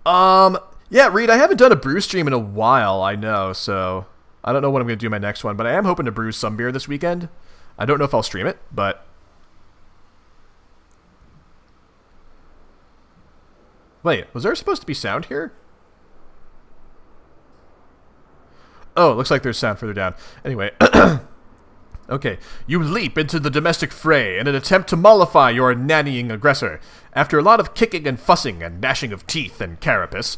Yeah, Reed, I haven't done a brew stream in a while, I know, so I don't know what I'm going to do my next one, but I am hoping to brew some beer this weekend. I don't know if I'll stream it, but... Wait, was there supposed to be sound here? Oh, it looks like there's sound further down. Anyway, okay. You leap into the domestic fray in an attempt to mollify your nannying aggressor. After a lot of kicking and fussing and gnashing of teeth and carapace...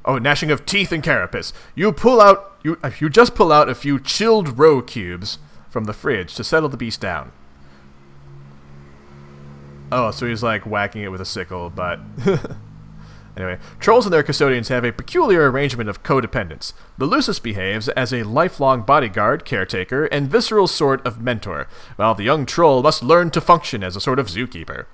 Oh, gnashing of teeth and carapace. You just pull out a few chilled roe cubes from the fridge to settle the beast down. Oh, so he's like whacking it with a sickle, but... Anyway, trolls and their custodians have a peculiar arrangement of codependence. The Lusus behaves as a lifelong bodyguard, caretaker, and visceral sort of mentor, while the young troll must learn to function as a sort of zookeeper.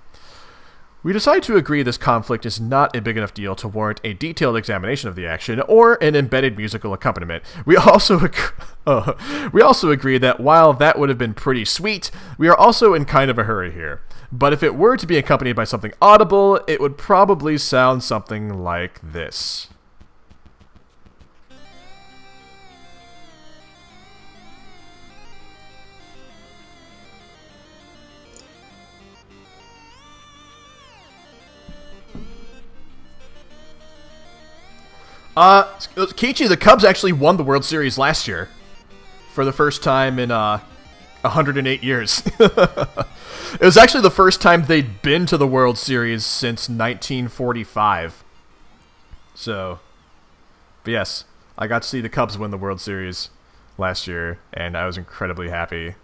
We decide to agree this conflict is not a big enough deal to warrant a detailed examination of the action or an embedded musical accompaniment. We also agree that while that would have been pretty sweet, we are also in kind of a hurry here. But if it were to be accompanied by something audible, it would probably sound something like this. Kiichi, the Cubs actually won the World Series last year. For the first time in, 108 years. It was actually the first time they'd been to the World Series since 1945. So, but yes, I got to see the Cubs win the World Series last year, and I was incredibly happy.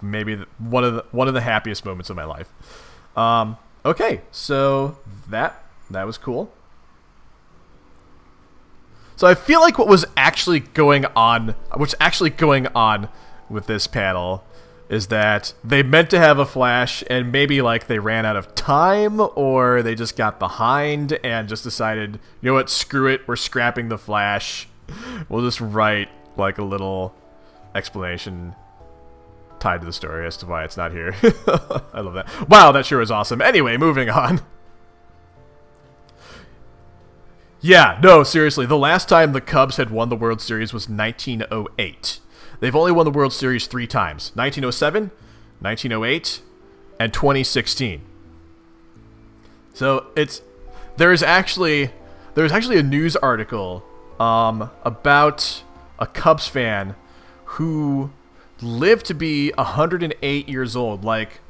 Maybe one of the happiest moments of my life. Okay, so that was cool. So I feel like what's actually going on with this panel is that they meant to have a flash and maybe like they ran out of time or they just got behind and just decided, you know what, screw it, we're scrapping the flash. We'll just write like a little explanation tied to the story as to why it's not here. I love that. Wow, that sure was awesome. Anyway, moving on. Yeah, no, seriously, the last time the Cubs had won the World Series was 1908. They've only won the World Series 3 times. 1907, 1908, and 2016. So there's actually a news article about a Cubs fan who lived to be 108 years old, like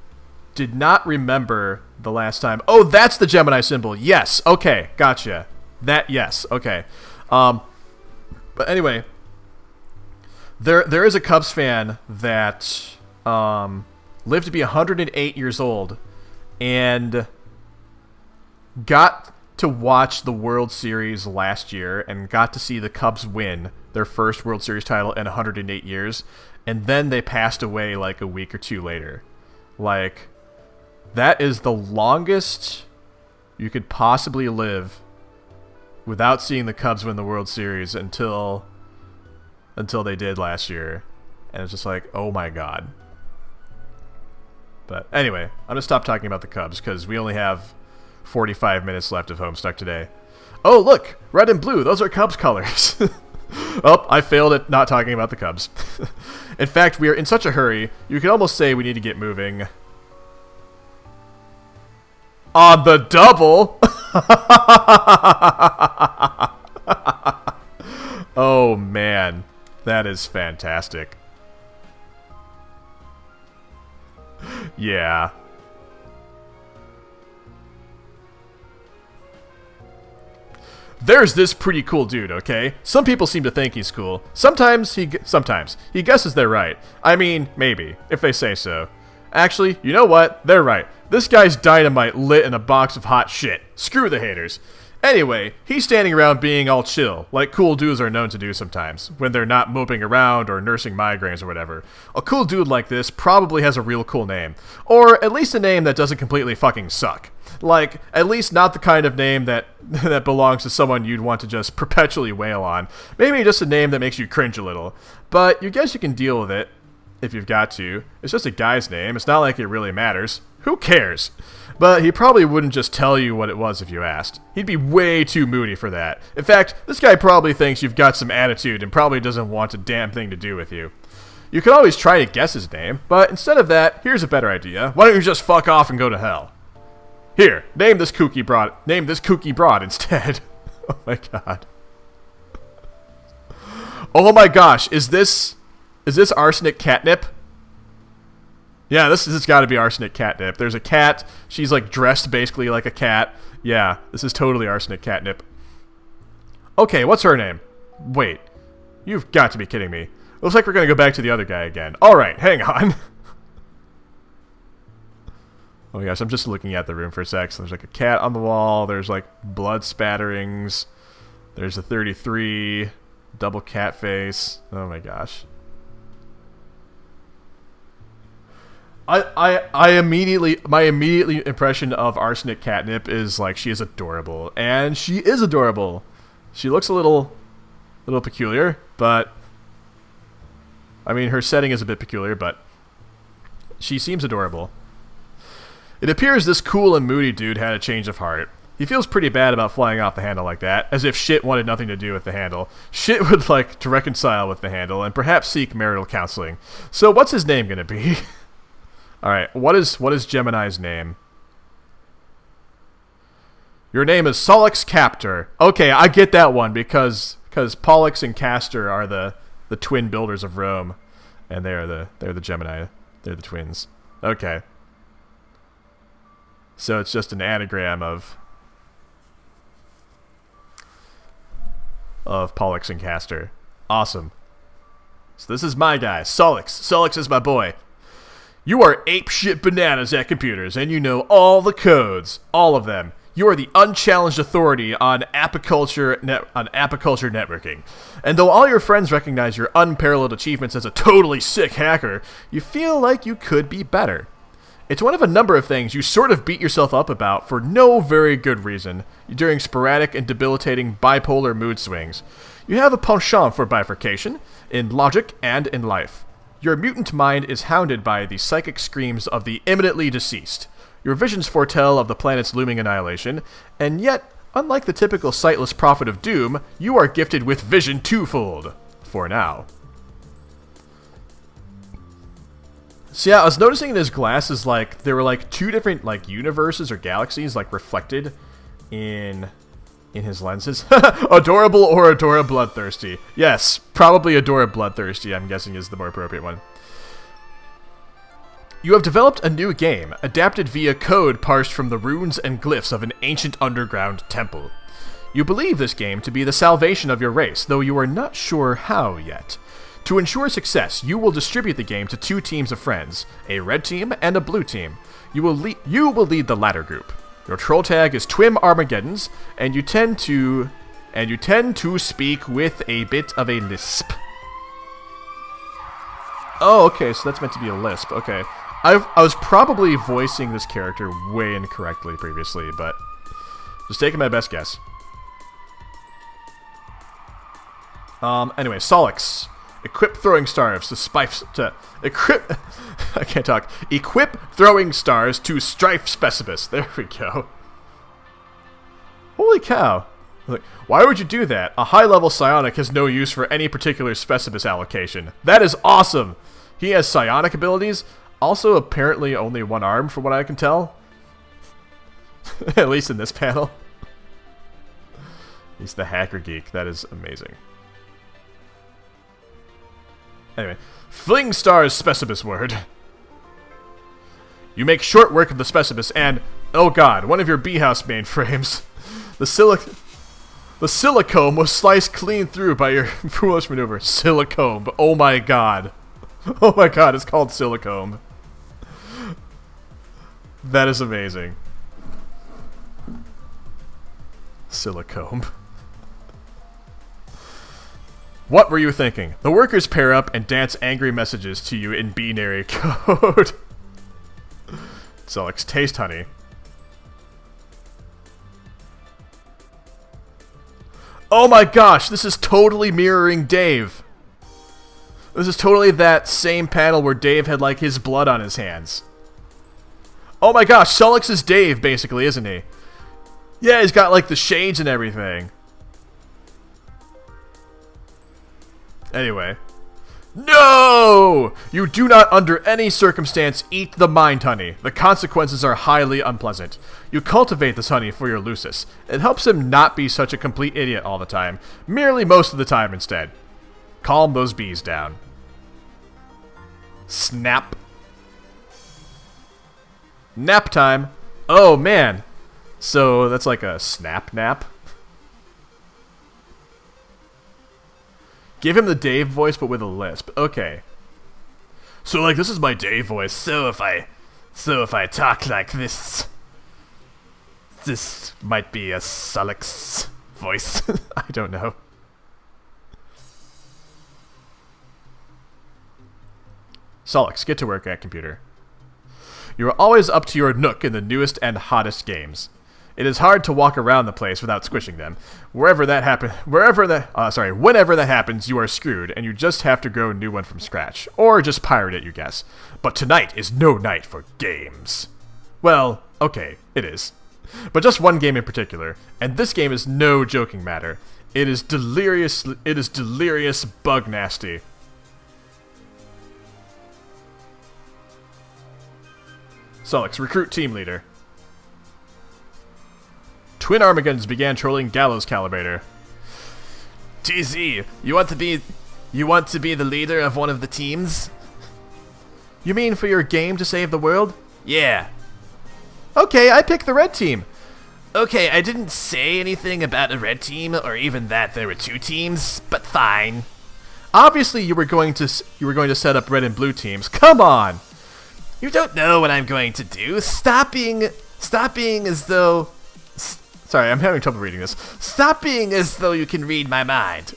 did not remember the last time. Oh, that's the Gemini symbol. Yes. Okay, gotcha. Yes, okay. But anyway, there is a Cubs fan that lived to be 108 years old and got to watch the World Series last year and got to see the Cubs win their first World Series title in 108 years, and then they passed away like a week or two later. Like, that is the longest you could possibly live without seeing the Cubs win the World Series until they did last year. And it's just like, oh my god. But anyway, I'm going to stop talking about the Cubs because we only have 45 minutes left of Homestuck today. Oh, look! Red and blue, those are Cubs colors. Oh, I failed at not talking about the Cubs. In fact, we are in such a hurry, you could almost say we need to get moving. On the double! Oh man, that is fantastic. Yeah. There's this pretty cool dude, okay? Some people seem to think he's cool. Sometimes he guesses they're right. I mean, maybe, if they say so. Actually, you know what? They're right. This guy's dynamite lit in a box of hot shit. Screw the haters. Anyway, he's standing around being all chill, like cool dudes are known to do sometimes, when they're not moping around or nursing migraines or whatever. A cool dude like this probably has a real cool name. Or at least a name that doesn't completely fucking suck. Like, at least not the kind of name that belongs to someone you'd want to just perpetually wail on. Maybe just a name that makes you cringe a little. But you guess you can deal with it, if you've got to. It's just a guy's name, it's not like it really matters. Who cares? But he probably wouldn't just tell you what it was if you asked. He'd be way too moody for that. In fact, this guy probably thinks you've got some attitude and probably doesn't want a damn thing to do with you. You could always try to guess his name, but instead of that, here's a better idea. Why don't you just fuck off and go to hell? Here, name this kooky broad instead. Oh my god. Oh my gosh, is this arsenic catnip? Yeah, this has got to be arsenic catnip. There's a cat. She's like dressed basically like a cat. Yeah, this is totally arsenic catnip. Okay, what's her name? Wait, you've got to be kidding me. Looks like we're gonna go back to the other guy again. All right, hang on. Oh my gosh, I'm just looking at the room for a sec. So there's like a cat on the wall. There's like blood spatterings. There's a 33 double cat face. Oh my gosh. My immediate impression of arsenic catnip is like she is adorable, and she is adorable. She looks a little peculiar, but I mean her setting is a bit peculiar, but she seems adorable. It appears this cool and moody dude had a change of heart. He feels pretty bad about flying off the handle like that, as if shit wanted nothing to do with the handle. Shit would like to reconcile with the handle and perhaps seek marital counseling. So what's his name gonna be? Alright, what is Gemini's name? Your name is Sollux Captor. Okay, I get that one because Pollux and Castor are the twin builders of Rome, and they're the Gemini. They're the twins. Okay. So it's just an anagram of Pollux and Castor. Awesome. So this is my guy, Sollux. Sollux is my boy. You are apeshit bananas at computers, and you know all the codes. All of them. You are the unchallenged authority on apiculture networking. And though all your friends recognize your unparalleled achievements as a totally sick hacker, you feel like you could be better. It's one of a number of things you sort of beat yourself up about for no very good reason during sporadic and debilitating bipolar mood swings. You have a penchant for bifurcation, in logic and in life. Your mutant mind is hounded by the psychic screams of the imminently deceased. Your visions foretell of the planet's looming annihilation, and yet, unlike the typical sightless prophet of doom, you are gifted with vision twofold. For now. So yeah, I was noticing in his glasses, like, there were like two different like universes or galaxies like reflected in his lenses. Adorable or Adora Bloodthirsty. Yes, probably Adora Bloodthirsty, I'm guessing, is the more appropriate one. You have developed a new game, adapted via code parsed from the runes and glyphs of an ancient underground temple. You believe this game to be the salvation of your race, though you are not sure how yet. To ensure success, you will distribute the game to two teams of friends, a red team and a blue team. You will lead the latter group. Your troll tag is Twim Armageddons, and you tend to speak with a bit of a lisp. Oh, okay, so that's meant to be a lisp. Okay, I was probably voicing this character way incorrectly previously, but just taking my best guess. Anyway, Sollux. Equip throwing stars to equip. I can't talk. Equip throwing stars to strife specibus. There we go. Holy cow! Like, why would you do that? A high-level psionic has no use for any particular specibus allocation. That is awesome. He has psionic abilities. Also, apparently, only one arm, from what I can tell. At least in this panel. He's the hacker geek. That is amazing. Anyway, fling stars specibus word. You make short work of the specibus and, oh god, one of your B-house mainframes. The silicone was sliced clean through by your foolish maneuver. Silicone, oh my god. Oh my god, it's called silicone. That is amazing. Silicone. What were you thinking? The workers pair up and dance angry messages to you in binary code. Sollux, taste honey. Oh my gosh, this is totally mirroring Dave. This is totally that same panel where Dave had like his blood on his hands. Oh my gosh, Sollux is Dave, basically, isn't he? Yeah, he's got, like, the shades and everything. Anyway. No! You do not, under any circumstance, eat the mind honey. The consequences are highly unpleasant. You cultivate this honey for your Lusus. It helps him not be such a complete idiot all the time. Merely most of the time, instead. Calm those bees down. Snap. Nap time. Oh, man. So, that's like a snap nap? Give him the Dave voice, but with a lisp. Okay. So, like, this is my Dave voice. So if I talk like this might be a Sollux voice. I don't know. Sollux, get to work at computer. You are always up to your nook in the newest and hottest games. It is hard to walk around the place without squishing them. Whenever that happens, you are screwed, and you just have to grow a new one from scratch. Or just pirate it, you guess. But tonight is no night for games. Well, okay, it is. But just one game in particular, and this game is no joking matter. It is delirious bug nasty. Sollux, recruit team leader. Twin Armagons began trolling Gallows Calibrator. TZ, you want to be the leader of one of the teams? You mean for your game to save the world? Yeah. Okay, I pick the red team. Okay, I didn't say anything about a red team, or even that there were two teams, but fine. Obviously, you were going to set up red and blue teams. Come on. You don't know what I'm going to do. Stop being as though... Sorry, I'm having trouble reading this. Stop being as though you can read my mind.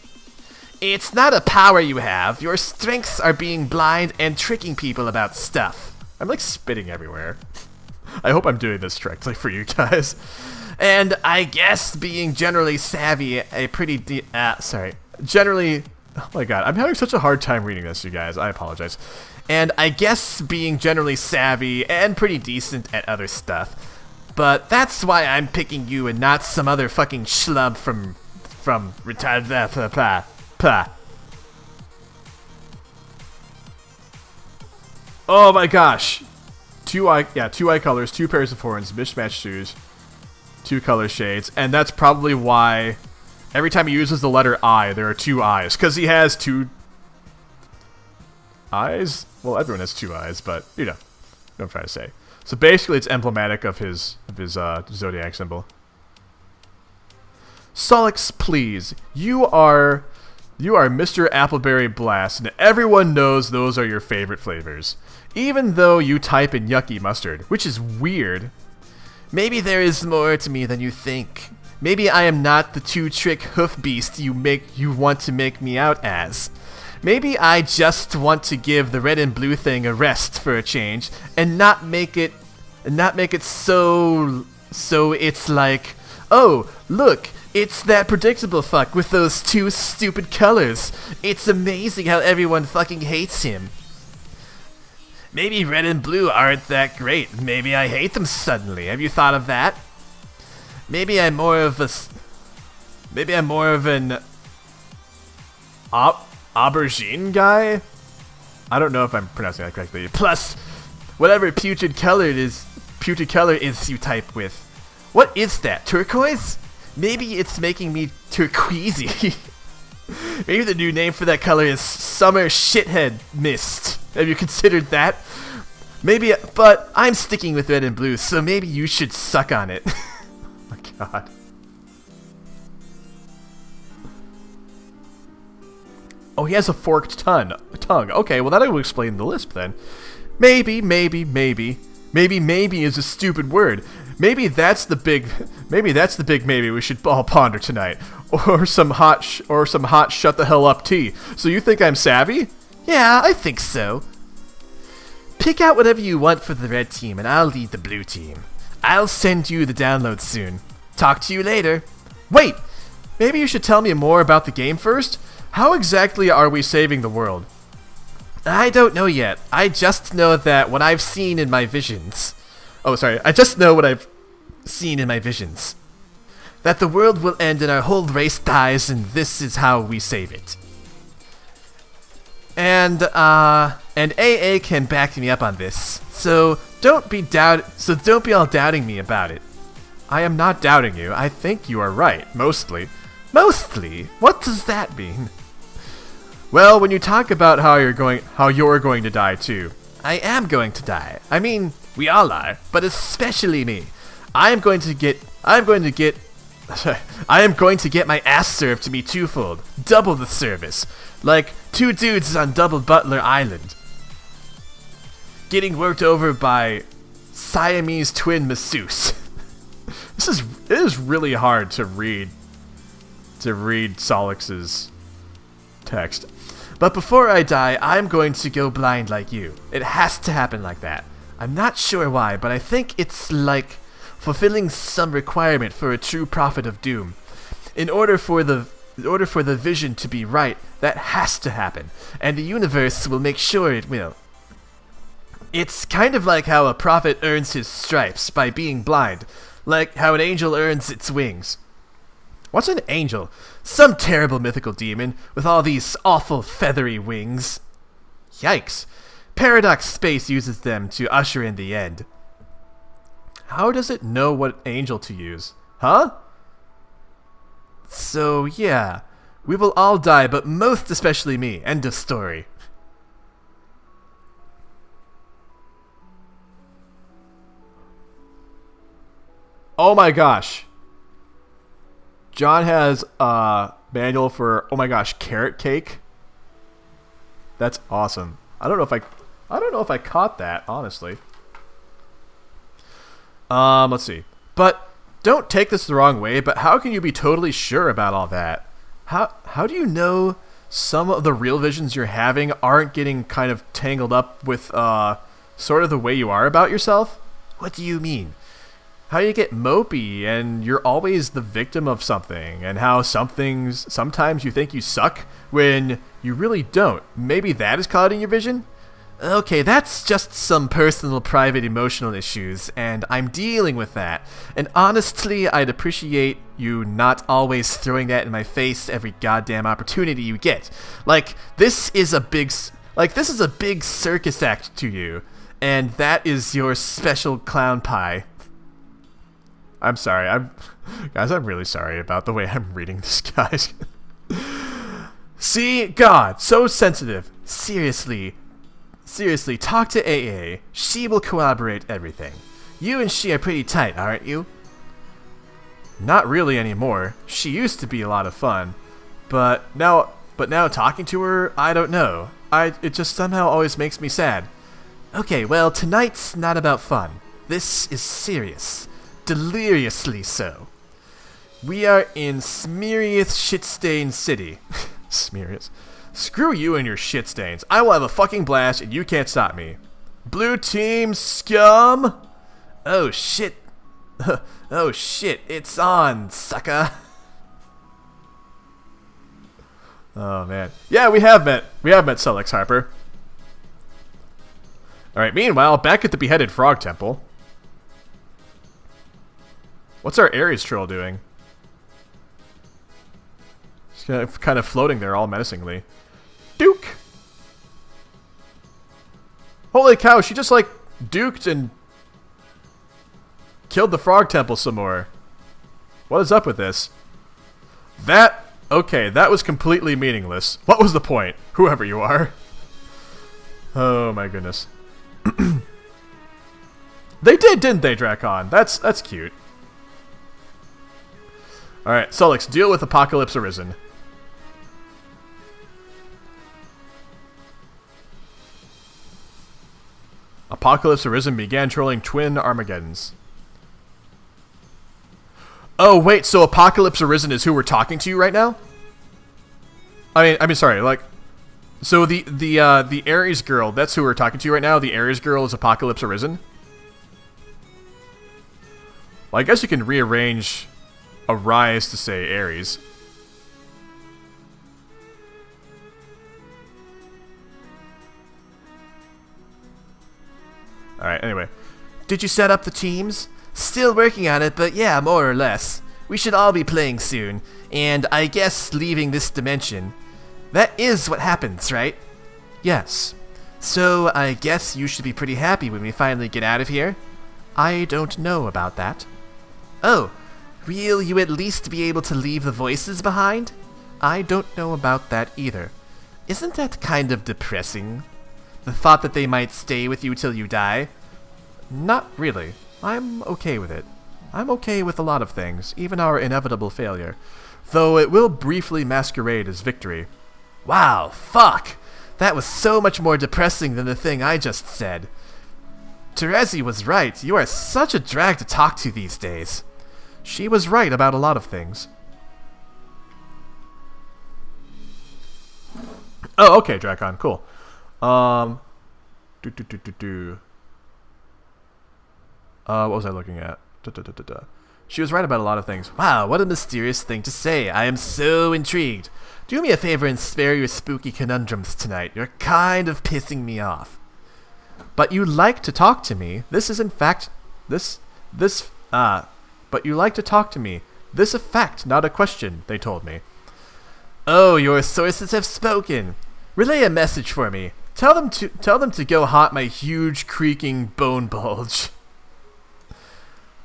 It's not a power you have. Your strengths are being blind and tricking people about stuff. I'm like spitting everywhere. I hope I'm doing this correctly for you guys. And I guess being generally savvy, generally... Oh my god, I'm having such a hard time reading this, you guys. I apologize. And I guess being generally savvy and pretty decent at other stuff. But that's why I'm picking you and not some other fucking schlub from retarded. Oh my gosh. Two eye colors, two pairs of horns, mismatched shoes, two color shades, and that's probably why every time he uses the letter I, there are two eyes, because he has two eyes? Well, everyone has two eyes, but you know what I'm trying to say. So basically, it's emblematic of his zodiac symbol. Sollux, please. You are Mr. Appleberry Blast, and everyone knows those are your favorite flavors. Even though you type in yucky mustard, which is weird. Maybe there is more to me than you think. Maybe I am not the two-trick hoof beast you want to make me out as. Maybe I just want to give the red and blue thing a rest for a change, and not make it so it's like, oh, look, it's that predictable fuck with those two stupid colors. It's amazing how everyone fucking hates him. Maybe red and blue aren't that great. Maybe I hate them suddenly. Have you thought of that? Maybe I'm more of an aubergine guy? I don't know if I'm pronouncing that correctly. Plus, whatever putrid color is you type with. What is that? Turquoise? Maybe it's making me turquoisey. Maybe the new name for that color is summer shithead mist. Have you considered that? Maybe, but I'm sticking with red and blue, so maybe you should suck on it. Oh my god. Oh, he has a forked tongue. Okay, well that will explain the lisp then. Maybe is a stupid word. Maybe that's the big maybe we should all ponder tonight. Or some hot shut the hell up tea. So you think I'm savvy? Yeah, I think so. Pick out whatever you want for the red team and I'll lead the blue team. I'll send you the download soon. Talk to you later. Wait, maybe you should tell me more about the game first? How exactly are we saving the world? I don't know yet. I just know that what I've seen in my visions. Oh, sorry. I just know what I've seen in my visions. That the world will end and our whole race dies, and this is how we save it. And AA can back me up on this. So don't be all doubting me about it. I am not doubting you. I think you are right, mostly. Mostly? What does that mean? Well, when you talk about how you're going to die too, I am going to die. I mean, we all are, but especially me. I am going to get my ass served to me twofold, double the service, like 2 dudes on Double Butler Island, getting worked over by Siamese twin masseuse. It is really hard to read Sollux's text. But before I die, I'm going to go blind like you. It has to happen like that. I'm not sure why, but I think it's like fulfilling some requirement for a true prophet of doom. In order for the vision to be right, that has to happen, and the universe will make sure it will. It's kind of like how a prophet earns his stripes by being blind, like how an angel earns its wings. What's an angel? Some terrible mythical demon with all these awful feathery wings. Yikes. Paradox Space uses them to usher in the end. How does it know what angel to use? Huh? So, yeah. We will all die, but most especially me. End of story. Oh my gosh. John has a manual for, oh my gosh, carrot cake. That's awesome. I don't know if I caught that, honestly. Let's see. But don't take this the wrong way, but how can you be totally sure about all that? How do you know some of the real visions you're having aren't getting kind of tangled up with sort of the way you are about yourself? What do you mean? How you get mopey and you're always the victim of something, and how sometimes you think you suck when you really don't. Maybe that is clouding your vision? Okay, that's just some personal, private, emotional issues, and I'm dealing with that. And honestly, I'd appreciate you not always throwing that in my face every goddamn opportunity you get. Like, this is a big circus act to you, and that is your special clown pie. I'm sorry. I'm really sorry about the way I'm reading this, guys. See, God, so sensitive. Seriously, talk to AA. She will corroborate everything. You and she are pretty tight, aren't you? Not really anymore. She used to be a lot of fun, but now talking to her, I don't know. It just somehow always makes me sad. Okay, well, tonight's not about fun. This is serious. Deliriously so. We are in Smirius Shitstain City. Smirius. Screw you and your shit stains. I will have a fucking blast and you can't stop me. Blue team scum! Oh shit. Oh shit, it's on, sucker. Oh man. Yeah, we have met Sollux Harper. Alright, meanwhile, back at the Beheaded Frog Temple. What's our Ares troll doing? She's kind of floating there all menacingly. Duke! Holy cow, she just like duked and killed the Frog Temple some more. What is up with this? Okay, that was completely meaningless. What was the point? Whoever you are. Oh my goodness. They did, didn't they, Drakon? That's cute. Alright, Sollux, deal with Apocalypse Arisen. Apocalypse Arisen began trolling twin Armageddons. Oh, wait, so Apocalypse Arisen is who we're talking to right now? I mean, sorry, like... So the Ares girl, that's who we're talking to right now? The Ares girl is Apocalypse Arisen? Well, I guess you can rearrange Arise to say Ares. Alright, anyway. Did you set up the teams? Still working on it, but yeah, more or less. We should all be playing soon, and I guess leaving this dimension. That is what happens, right? Yes. So I guess you should be pretty happy when we finally get out of here? I don't know about that. Oh, will you at least be able to leave the voices behind? I don't know about that either. Isn't that kind of depressing? The thought that they might stay with you till you die? Not really. I'm okay with it. I'm okay with a lot of things, even our inevitable failure. Though it will briefly masquerade as victory. Wow, fuck! That was so much more depressing than the thing I just said. Terezi was right. You are such a drag to talk to these days. She was right about a lot of things. Oh, okay, Drakon, cool. What was I looking at? She was right about a lot of things. Wow, what a mysterious thing to say. I am so intrigued. Do me a favor and spare your spooky conundrums tonight. You're kind of pissing me off. But you like to talk to me. This is in fact... But you like to talk to me. This a fact, not a question, they told me. Oh, your sources have spoken. Relay a message for me. Tell them to go haunt my huge creaking bone bulge.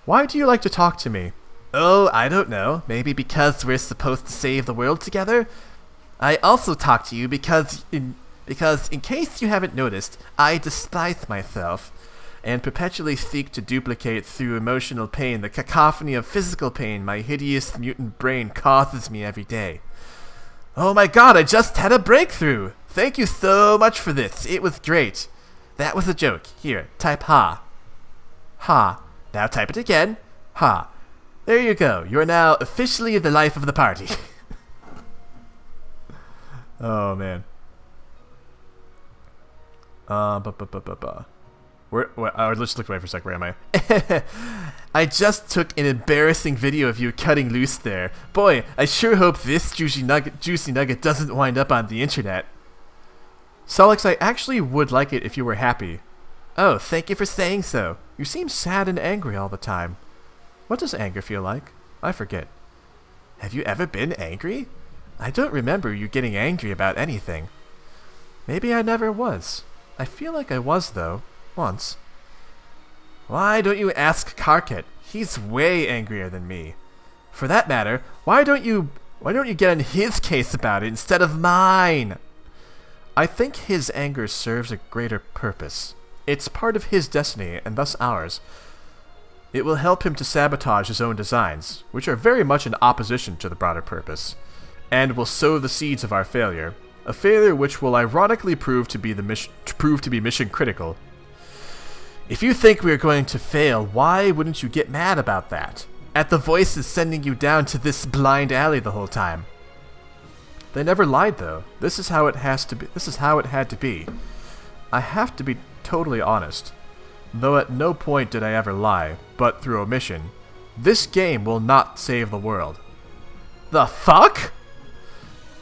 Why do you like to talk to me? Oh, I don't know. Maybe because we're supposed to save the world together? I also talk to you because in case you haven't noticed, I despise myself and perpetually seek to duplicate through emotional pain the cacophony of physical pain my hideous mutant brain causes me every day. Oh my god, I just had a breakthrough! Thank you so much for this. It was great. That was a joke. Here, type ha. Ha. Now type it again. Ha. There you go. You are now officially the life of the party. Oh, man. Let's look away for a sec. Where am I? I just took an embarrassing video of you cutting loose there. Boy, I sure hope this juicy nugget doesn't wind up on the internet. Sollux, I actually would like it if you were happy. Oh, thank you for saying so. You seem sad and angry all the time. What does anger feel like? I forget. Have you ever been angry? I don't remember you getting angry about anything. Maybe I never was. I feel like I was, though. Once. Why don't you ask Karkat? He's way angrier than me. For that matter, why don't you get in his case about it instead of mine? I think his anger serves a greater purpose. It's part of his destiny, and thus ours. It will help him to sabotage his own designs, which are very much in opposition to the broader purpose, and will sow the seeds of our failure. A failure which will ironically prove to be mission critical. If you think we are going to fail, why wouldn't you get mad about that? At the voices sending you down to this blind alley the whole time. They never lied, though. This is how it has to be. This is how it had to be. I have to be totally honest, though at no point did I ever lie, but through omission. This game will not save the world. The fuck?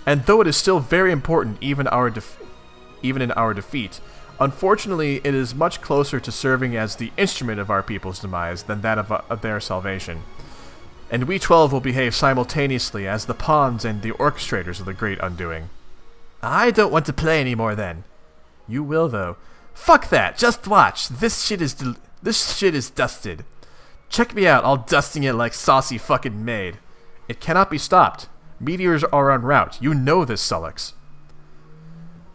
And though it is still very important even in our defeat, unfortunately it is much closer to serving as the instrument of our people's demise than that of their salvation. And we 12 will behave simultaneously as the pawns and the orchestrators of the great undoing. I don't want to play anymore then. You will, though. Fuck that, just watch. This shit is dusted. Check me out, all dusting it like saucy fucking maid. It cannot be stopped. Meteors are en route. You know this, Sollux.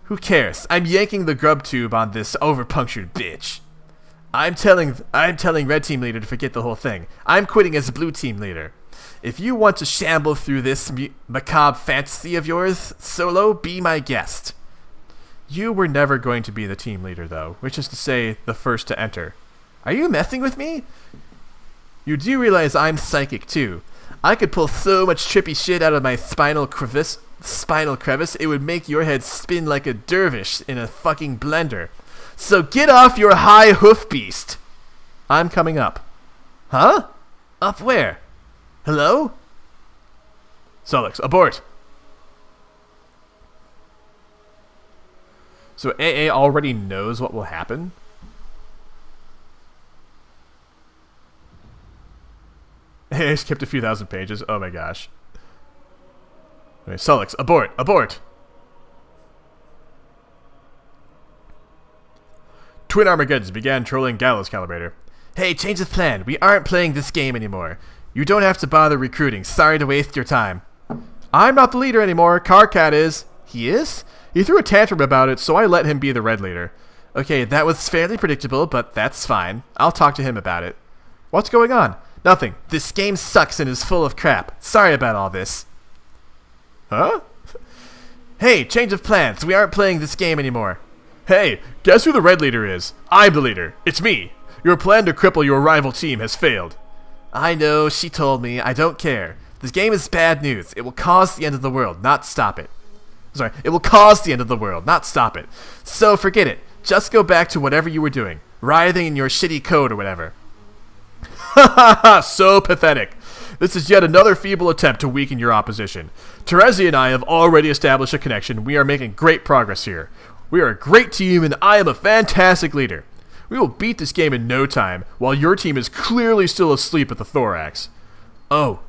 Who cares? I'm yanking the grub tube on this overpunctured bitch. I'm telling Red Team Leader to forget the whole thing. I'm quitting as Blue Team Leader. If you want to shamble through this macabre fantasy of yours, Solo, be my guest. You were never going to be the team leader, though, which is to say, the first to enter. Are you messing with me? You do realize I'm psychic, too. I could pull so much trippy shit out of my spinal crevice, it would make your head spin like a dervish in a fucking blender. So get off your high hoof beast! I'm coming up. Huh? Up where? Hello? Sollux, abort! So AA already knows what will happen? I skipped a few thousand pages. Oh my gosh. Okay, Sollux, abort! Abort! Twin Armageddons began trolling Gallows Calibrator. Hey, change of plan. We aren't playing this game anymore. You don't have to bother recruiting. Sorry to waste your time. I'm not the leader anymore. Karkat is. He is? He threw a tantrum about it, so I let him be the red leader. Okay, that was fairly predictable, but that's fine. I'll talk to him about it. What's going on? Nothing. This game sucks and is full of crap. Sorry about all this. Huh? Hey, change of plans. We aren't playing this game anymore. Hey, guess who the red leader is? I'm the leader. It's me. Your plan to cripple your rival team has failed. I know, she told me. I don't care. This game is bad news. It will cause the end of the world, not stop it. Sorry, it will cause the end of the world, not stop it. So forget it. Just go back to whatever you were doing. Writhing in your shitty code or whatever. Ha ha ha! So pathetic. This is yet another feeble attempt to weaken your opposition. Terezi and I have already established a connection. We are making great progress here. We are a great team, and I am a fantastic leader. We will beat this game in no time, while your team is clearly still asleep at the thorax. Oh,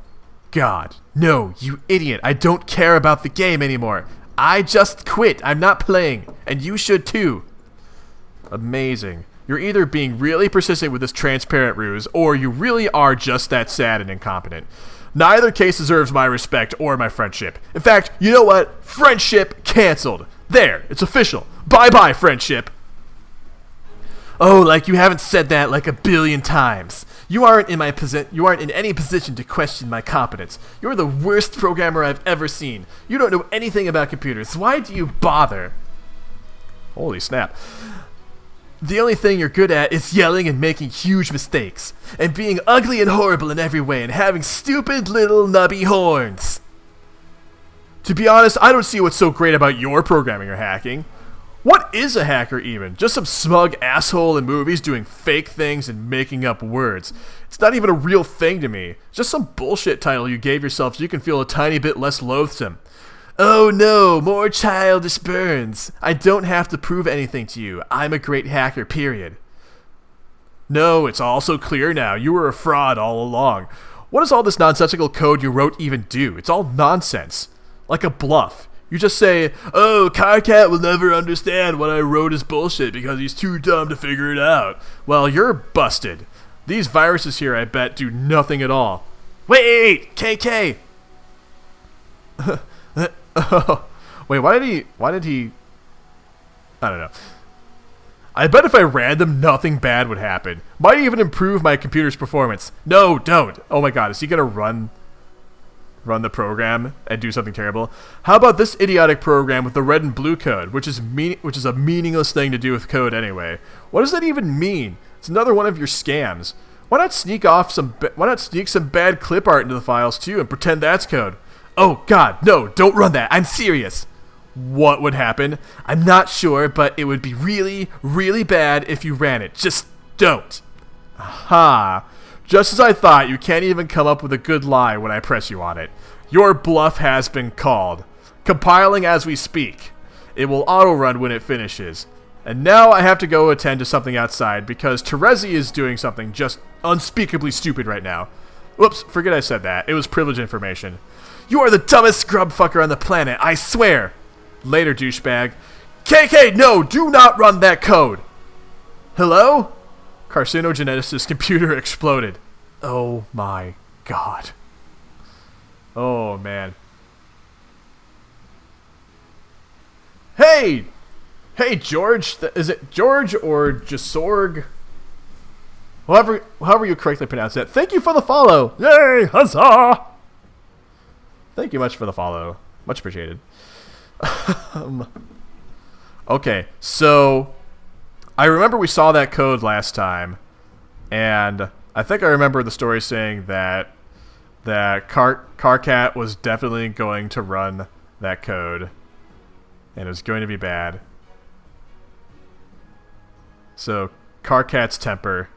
God. No, you idiot. I don't care about the game anymore. I just quit. I'm not playing, and you should too. Amazing. You're either being really persistent with this transparent ruse, or you really are just that sad and incompetent. Neither case deserves my respect or my friendship. In fact, you know what? Friendship canceled. There, it's official. Bye-bye, friendship. Oh, like you haven't said that like a billion times. You aren't in any position to question my competence. You're the worst programmer I've ever seen. You don't know anything about computers. Why do you bother? Holy snap. The only thing you're good at is yelling and making huge mistakes, and being ugly and horrible in every way, and having stupid little nubby horns. To be honest, I don't see what's so great about your programming or hacking. What is a hacker even? Just some smug asshole in movies doing fake things and making up words. It's not even a real thing to me. Just some bullshit title you gave yourself so you can feel a tiny bit less loathsome. Oh no, more childish burns. I don't have to prove anything to you. I'm a great hacker, period. No, it's all so clear now. You were a fraud all along. What does all this nonsensical code you wrote even do? It's all nonsense. Like a bluff. You just say, oh, Karkat will never understand what I wrote is bullshit because he's too dumb to figure it out. Well, you're busted. These viruses here, I bet, do nothing at all. Wait, KK! Wait, why did he... I don't know. I bet if I ran them, nothing bad would happen. Might even improve my computer's performance. No, don't. Oh my god, is he gonna run the program and do something terrible? How about this idiotic program with the red and blue code, which is a meaningless thing to do with code anyway? What does that even mean? It's another one of your scams. Why not sneak some bad clip art into the files too and pretend that's code? Oh god, no, don't run that. I'm serious. What would happen? I'm not sure, but it would be really, really bad if you ran it. Just don't. Aha. Just as I thought, you can't even come up with a good lie when I press you on it. Your bluff has been called. Compiling as we speak. It will auto-run when it finishes. And now I have to go attend to something outside because Terezi is doing something just unspeakably stupid right now. Whoops, forget I said that. It was privileged information. You are the dumbest scrub fucker on the planet, I swear. Later, douchebag. KK, no, do not run that code. Hello? Carcinogeneticist computer exploded. Oh my god. Oh man. Hey! Hey George! Is it George or Jasorg? However you correctly pronounce it. Thank you for the follow! Yay! Huzzah! Thank you much for the follow. Much appreciated. Okay, so I remember we saw that code last time, and I think I remember the story saying that Karkat was definitely going to run that code, and it was going to be bad. So Karkat's temper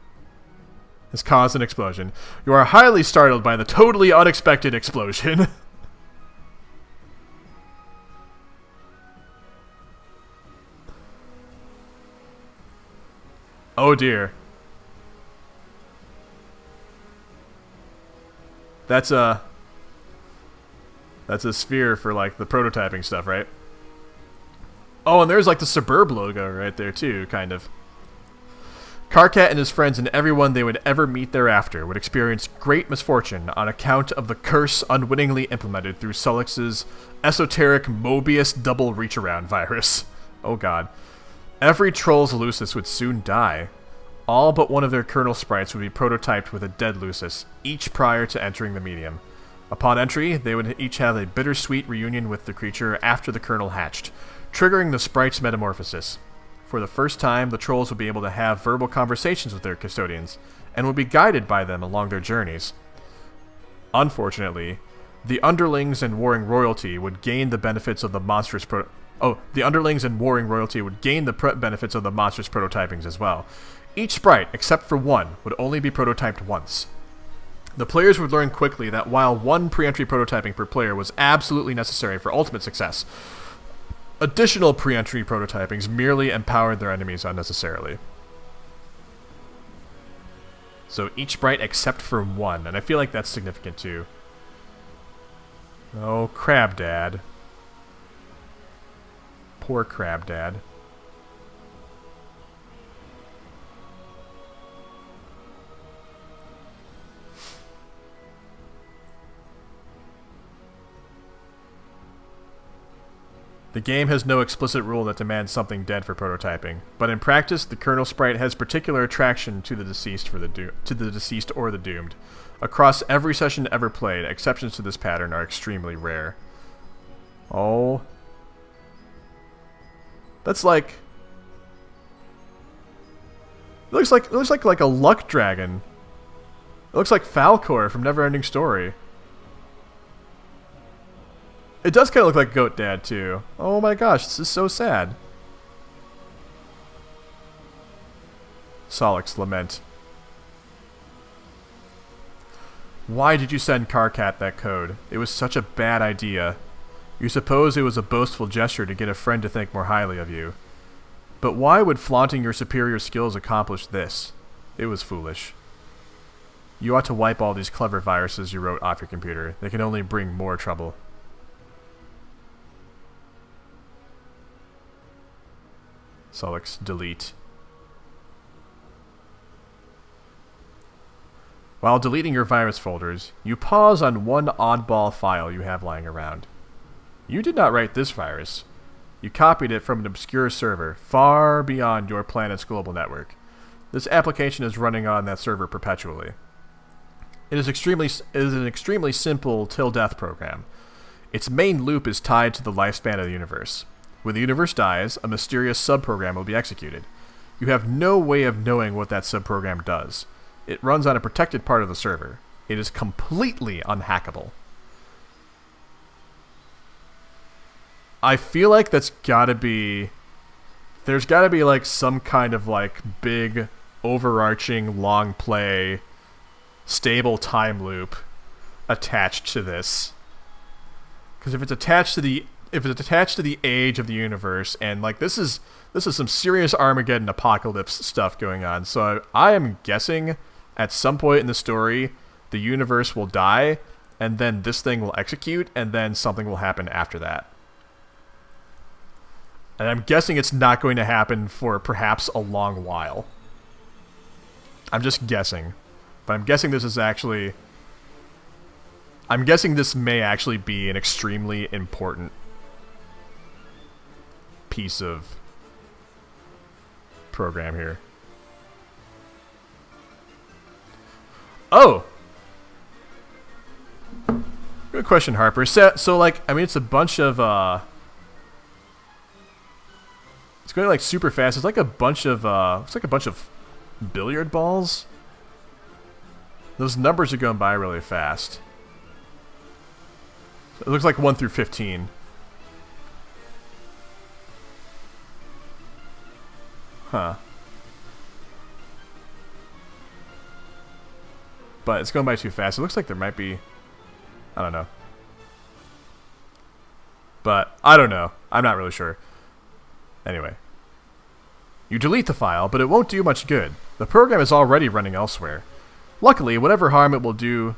has caused an explosion. You are highly startled by the totally unexpected explosion. Oh dear. That's a sphere for like the prototyping stuff, right? Oh, and there's like the Suburb logo right there too, kind of. Karkat and his friends and everyone they would ever meet thereafter would experience great misfortune on account of the curse unwittingly implemented through Sollux's esoteric Mobius double reach-around virus. Oh god. Every troll's Lusus would soon die. All but one of their kernel sprites would be prototyped with a dead Lusus, each prior to entering the medium. Upon entry, they would each have a bittersweet reunion with the creature after the kernel hatched, triggering the sprite's metamorphosis. For the first time, the trolls would be able to have verbal conversations with their custodians, and would be guided by them along their journeys. Unfortunately, the underlings and warring royalty would gain the benefits of the monstrous benefits of the monstrous prototypings as well. Each sprite, except for one, would only be prototyped once. The players would learn quickly that while one pre-entry prototyping per player was absolutely necessary for ultimate success, additional pre-entry prototypings merely empowered their enemies unnecessarily. So each sprite except for one, and I feel like that's significant too. Oh, Crab Dad. Poor Crab Dad. The game has no explicit rule that demands something dead for prototyping, but in practice, the kernel sprite has particular attraction to the deceased or the doomed. Across every session ever played, exceptions to this pattern are extremely rare. Oh, that's like it looks like a luck dragon. It looks like Falcor from Neverending Story. It does kind of look like Goat Dad, too. Oh my gosh, this is so sad. Sollux lament. Why did you send Karkat that code? It was such a bad idea. You suppose it was a boastful gesture to get a friend to think more highly of you. But why would flaunting your superior skills accomplish this? It was foolish. You ought to wipe all these clever viruses you wrote off your computer. They can only bring more trouble. Sollux, delete. While deleting your virus folders, you pause on one oddball file you have lying around. You did not write this virus. You copied it from an obscure server far beyond your planet's global network. This application is running on that server perpetually. It is an extremely simple till-death program. Its main loop is tied to the lifespan of the universe. When the universe dies, a mysterious subprogram will be executed. You have no way of knowing what that subprogram does. It runs on a protected part of the server. It is completely unhackable. I feel like there's gotta be like some kind of like big, overarching, long play, stable time loop attached to this. Because if it's attached to the age of the universe, and like this is some serious Armageddon apocalypse stuff going on. So I am guessing at some point in the story, the universe will die, and then this thing will execute, and then something will happen after that. And I'm guessing it's not going to happen for perhaps a long while. I'm just guessing. But I'm guessing this may actually be an extremely important piece of program here. Oh! Good question, Harper. So like, I mean, it's a bunch of, it's going like super fast. It's like a bunch of, billiard balls. Those numbers are going by really fast. It looks like 1 through 15. Huh. But it's going by too fast. It looks like there might be... I don't know. But I don't know. I'm not really sure. Anyway. You delete the file, but it won't do much good. The program is already running elsewhere. Luckily, whatever harm it will do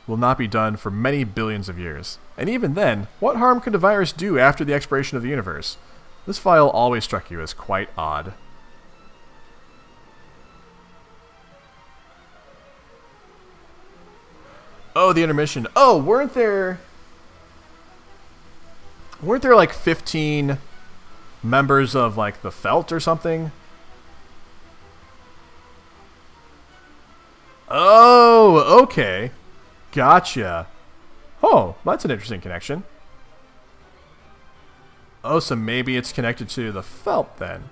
will not be done for many billions of years. And even then, what harm could a virus do after the expiration of the universe? This file always struck you as quite odd. Oh, the intermission. Oh, weren't there like 15 members of like the Felt or something? Oh, okay. Gotcha. Oh, that's an interesting connection. Oh, so maybe it's connected to the Felt then.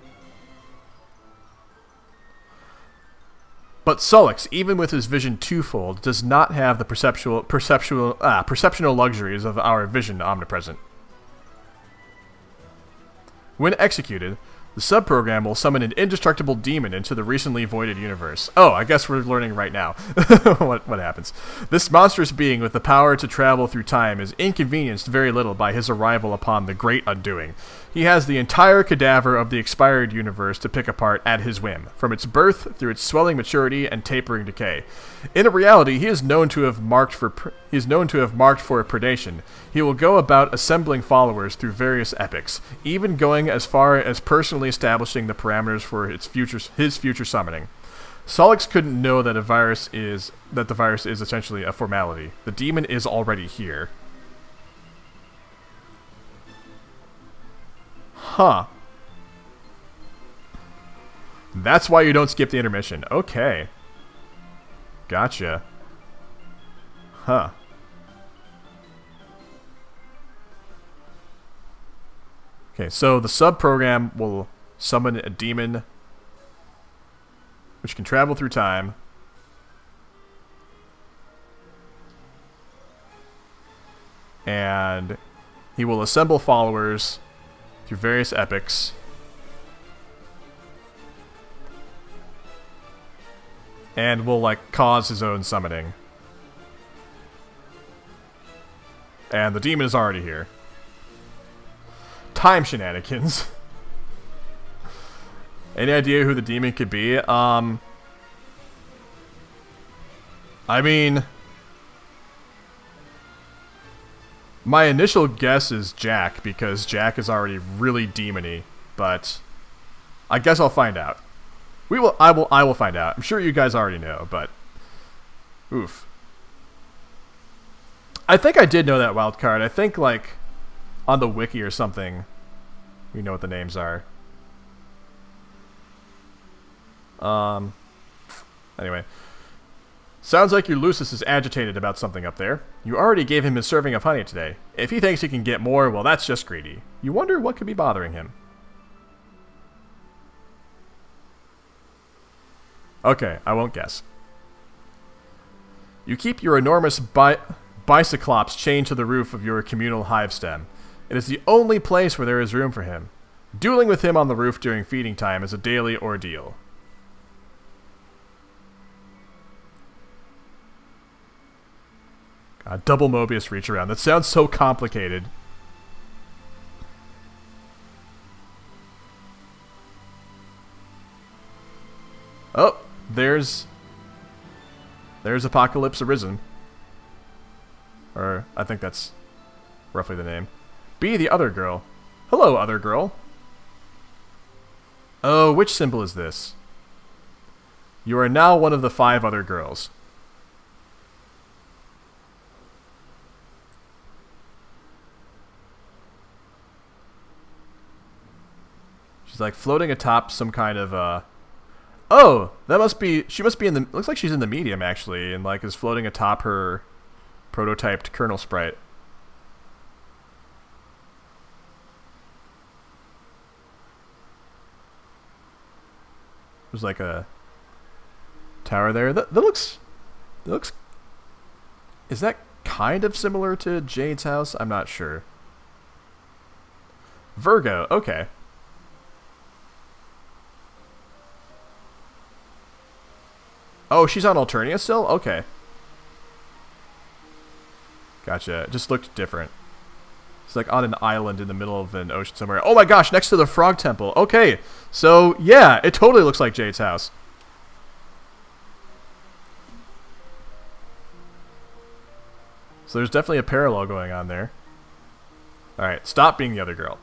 But Sollux, even with his vision twofold, does not have the perceptual luxuries of our vision omnipresent. When executed, the subprogram will summon an indestructible demon into the recently voided universe. Oh, I guess we're learning right now what happens. This monstrous being with the power to travel through time is inconvenienced very little by his arrival upon the Great Undoing. He has the entire cadaver of the expired universe to pick apart at his whim, from its birth through its swelling maturity and tapering decay. In reality, he is known to have marked for predation. He will go about assembling followers through various epochs, even going as far as personally establishing the parameters for his future summoning. Sollux couldn't know that the virus is essentially a formality. The demon is already here. Huh. That's why you don't skip the intermission. Okay. Gotcha. Huh. Okay, so the sub-program will summon a demon which can travel through time. And he will assemble followers through various epochs. And will, like, cause his own summoning. And the demon is already here. Time shenanigans. Any idea who the demon could be? I mean, my initial guess is Jack, because Jack is already really demony, but I guess I'll find out. I will find out. I'm sure you guys already know, but oof. I think I did know that wild card. I think, like, on the wiki or something, we know what the names are. Anyway. Sounds like your Lusus is agitated about something up there. You already gave him his serving of honey today. If he thinks he can get more, well, that's just greedy. You wonder what could be bothering him. Okay, I won't guess. You keep your enormous bicyclops chained to the roof of your communal hive stem. It is the only place where there is room for him. Dueling with him on the roof during feeding time is a daily ordeal. God, double Mobius reach around. That sounds so complicated. Oh, there's Apocalypse Arisen. Or, I think that's roughly the name. Be the other girl. Hello, other girl. Oh, which symbol is this? You are now one of the 5 other girls. She's like floating atop some kind of, Oh! She must be in the... Looks like she's in the medium, actually, and, like, is floating atop her prototyped kernel sprite. There's, like, a tower there. That looks... Is that kind of similar to Jade's house? I'm not sure. Virgo, okay. Oh, she's on Alternia still? Okay. Gotcha. It just looked different. It's like on an island in the middle of an ocean somewhere. Oh my gosh, next to the frog temple. Okay. So, yeah, it totally looks like Jade's house. So there's definitely a parallel going on there. Alright, stop being the other girl.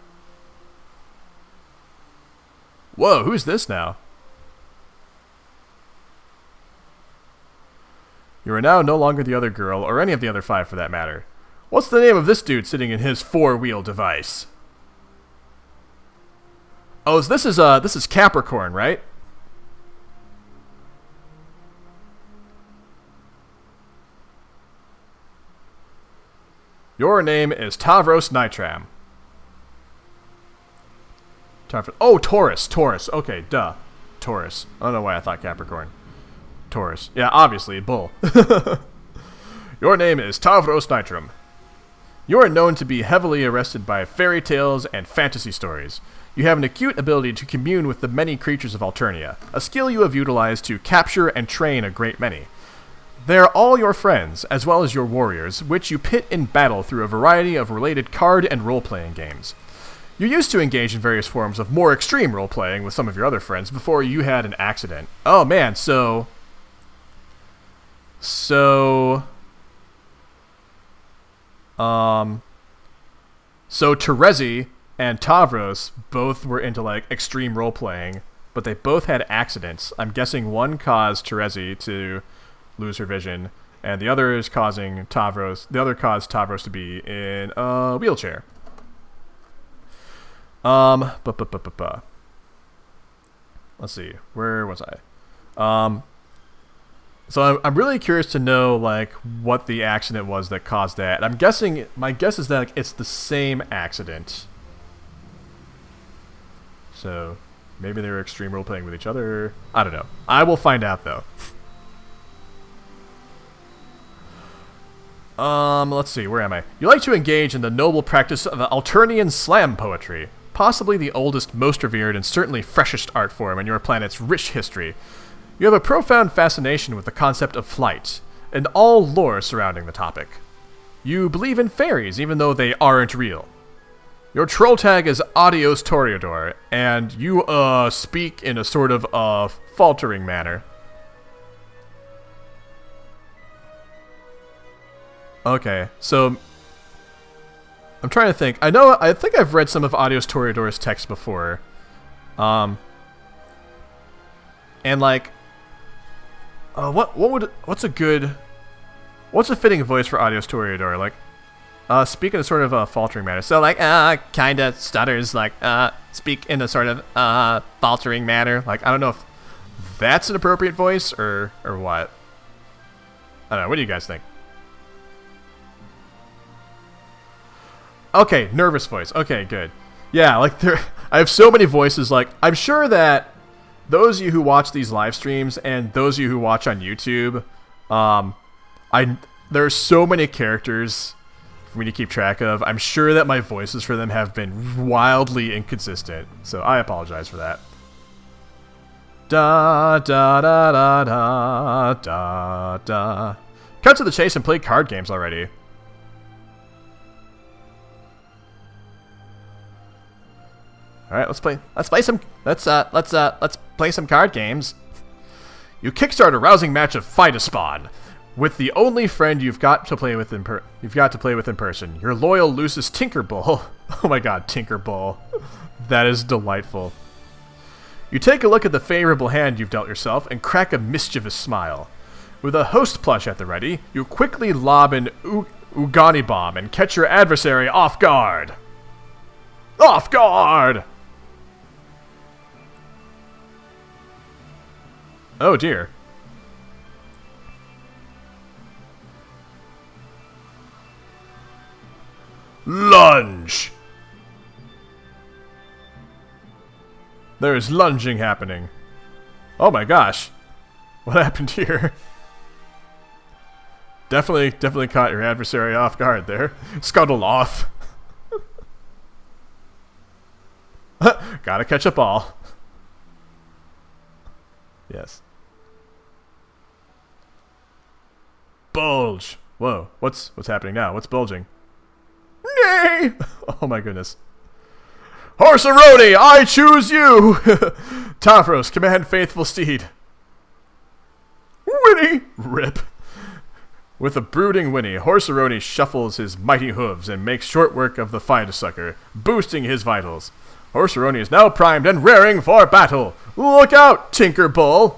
Whoa, who's this now? You are now no longer the other girl, or any of the other 5 for that matter. What's the name of this dude sitting in his 4-wheel device? Oh, this is Capricorn, right? Your name is Tavros Nitram. Oh, Taurus. Okay, duh. Taurus. I don't know why I thought Capricorn. Taurus. Yeah, obviously, bull. Your name is Tavros Nitram. You are known to be heavily arrested by fairy tales and fantasy stories. You have an acute ability to commune with the many creatures of Alternia, a skill you have utilized to capture and train a great many. They are all your friends, as well as your warriors, which you pit in battle through a variety of related card and role-playing games. You used to engage in various forms of more extreme role-playing with some of your other friends before you had an accident. Oh man, So Terezi and Tavros both were into like extreme role-playing, but they both had accidents. I'm guessing one caused Terezi to lose her vision, and the other is causing Tavros. The other caused Tavros to be in a wheelchair. Let's see, where was I? So I'm really curious to know like what the accident was that caused that. I'm guessing, my guess is that like, it's the same accident. So maybe they were extreme role playing with each other. I don't know. I will find out though. Let's see, where am I? You like to engage in the noble practice of Alternian slam poetry, possibly the oldest, most revered, and certainly freshest art form in your planet's rich history. You have a profound fascination with the concept of flight, and all lore surrounding the topic. You believe in fairies, even though they aren't real. Your troll tag is Adios Toreador, and you, speak in a sort of, faltering manner. Okay, so I'm trying to think. I think I've read some of Adios Toreador's text before. And like, what's a fitting voice for Adios Toreador? Like, speak in a sort of a faltering manner. So like, kinda stutters, like, speak in a sort of, faltering manner. Like, I don't know if that's an appropriate voice or what. I don't know. What do you guys think? Okay, nervous voice. Okay, good. Yeah, like I have so many voices. Like, I'm sure that those of you who watch these live streams and those of you who watch on YouTube, there are so many characters for me to keep track of. I'm sure that my voices for them have been wildly inconsistent, so I apologize for that. Da da da da da da da. Cut to the chase and play card games already. All right, let's play some card games. You kickstart a rousing match of Fight-a-Spawn with the only friend you've got to play with in person. Your loyal Lusus Tinkerbull. Oh my god, Tinkerbull. That is delightful. You take a look at the favorable hand you've dealt yourself and crack a mischievous smile. With a host plush at the ready, you quickly lob an Ugani bomb and catch your adversary off guard. Off guard! Oh dear. Lunge! There is lunging happening. Oh my gosh. What happened here? Definitely caught your adversary off guard there. Scuttled off. Gotta catch a ball. Yes. Bulge. Whoa. What's happening now? What's bulging? Nay! Oh my goodness. Horseroni, I choose you! Tavros, command faithful steed. Winnie! Rip. With a brooding whinny, Horseroni shuffles his mighty hooves and makes short work of the Find-A-Sucker, boosting his vitals. Horseroni is now primed and raring for battle. Look out, Tinkerbull!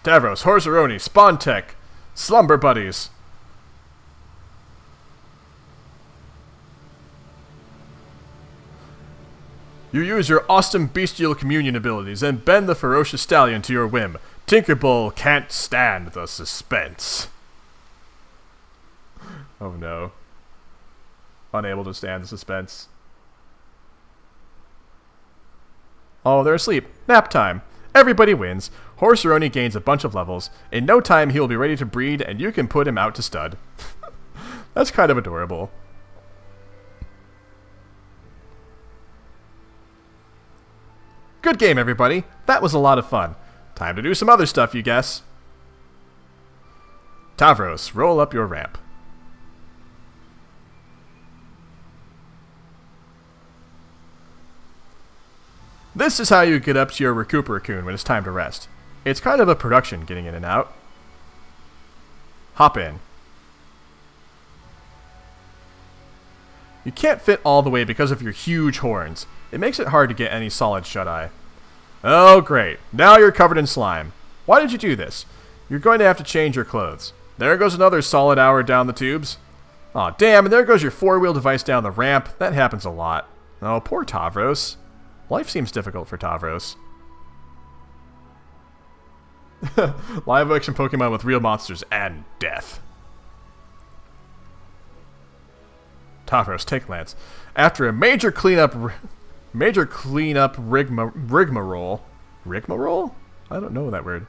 Tavros, Horseroni, Spawn Tech, Slumber Buddies. You use your awesome bestial communion abilities and bend the ferocious stallion to your whim. Tinkerbull can't stand the suspense. Oh no. Unable to stand the suspense. Oh, they're asleep. Nap time. Everybody wins. Horseroni gains a bunch of levels. In no time, he will be ready to breed, and you can put him out to stud. That's kind of adorable. Good game, everybody. That was a lot of fun. Time to do some other stuff, you guess. Tavros, roll up your ramp. This is how you get up to your Recupera-kun when it's time to rest. It's kind of a production getting in and out. Hop in. You can't fit all the way because of your huge horns. It makes it hard to get any solid shut-eye. Oh, great. Now you're covered in slime. Why did you do this? You're going to have to change your clothes. There goes another solid hour down the tubes. Aw, damn, and there goes your four-wheel device down the ramp. That happens a lot. Oh, poor Tavros. Life seems difficult for Tavros. Live action Pokemon with real monsters and death. Tavros, take Lance. After a major cleanup rigmarole. Rigmarole? I don't know that word.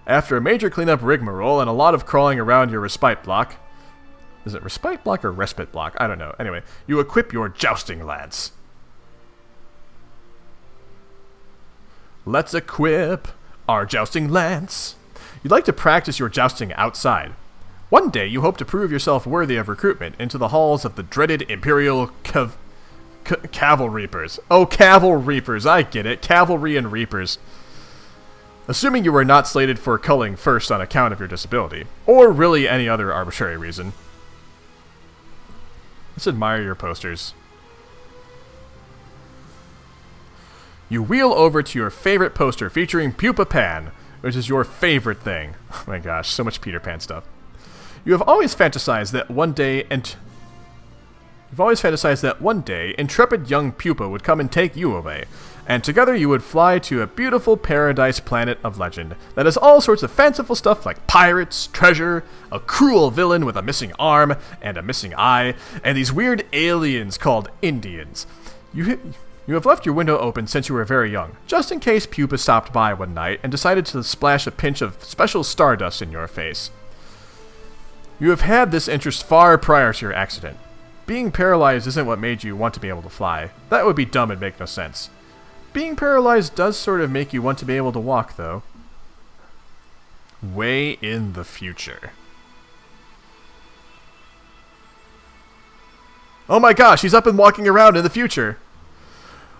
After a major cleanup rigmarole and a lot of crawling around your respite block. Is it respite block or respite block? I don't know. Anyway, you equip your jousting lance. Let's equip our jousting lance. You'd like to practice your jousting outside. One day you hope to prove yourself worthy of recruitment into the halls of the dreaded Imperial Cavalry Reapers. Oh, Cavalry Reapers, I get it. Cavalry and Reapers. Assuming you were not slated for culling first on account of your disability, or really any other arbitrary reason. Let's admire your posters. You wheel over to your favorite poster featuring Pupa Pan, which is your favorite thing. Oh my gosh, so much Peter Pan stuff. You have always fantasized that one day intrepid young Pupa would come and take you away, and together you would fly to a beautiful paradise planet of legend that has all sorts of fanciful stuff like pirates, treasure, a cruel villain with a missing arm and a missing eye, and these weird aliens called Indians. You have left your window open since you were very young, just in case Pupa stopped by one night and decided to splash a pinch of special stardust in your face. You have had this interest far prior to your accident. Being paralyzed isn't what made you want to be able to fly. That would be dumb and make no sense. Being paralyzed does sort of make you want to be able to walk, though. Way in the future. Oh my gosh, he's up and walking around in the future!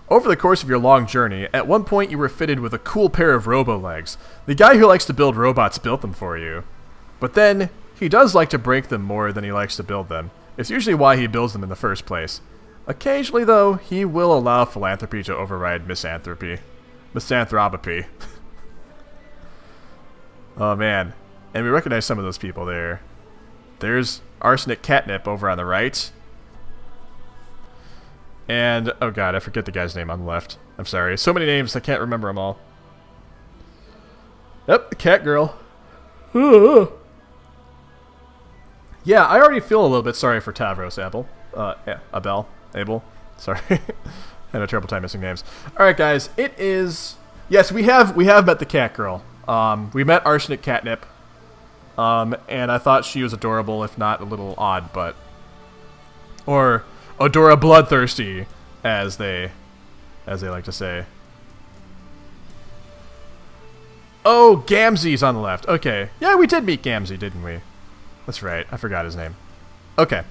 Over the course of your long journey, at one point you were fitted with a cool pair of robo-legs. The guy who likes to build robots built them for you. But then, he does like to break them more than he likes to build them. It's usually why he builds them in the first place. Occasionally, though, he will allow philanthropy to override misanthropy. Misanthropy. Oh man. And we recognize some of those people there. There's Arsenic Catnip over on the right. And, oh god, I forget the guy's name on the left. I'm sorry. So many names, I can't remember them all. Yep, the cat girl. Yeah, I already feel a little bit sorry for Tavros, Abel. Sorry. I had a terrible time missing names. Alright, guys, it is... Yes, we have met the cat girl. We met Arsenic Catnip. And I thought she was adorable, if not a little odd, but... Or... Adora Bloodthirsty, as they like to say. Oh, Gamzee's on the left. Okay. Yeah, we did meet Gamzee, didn't we? That's right. I forgot his name. Okay.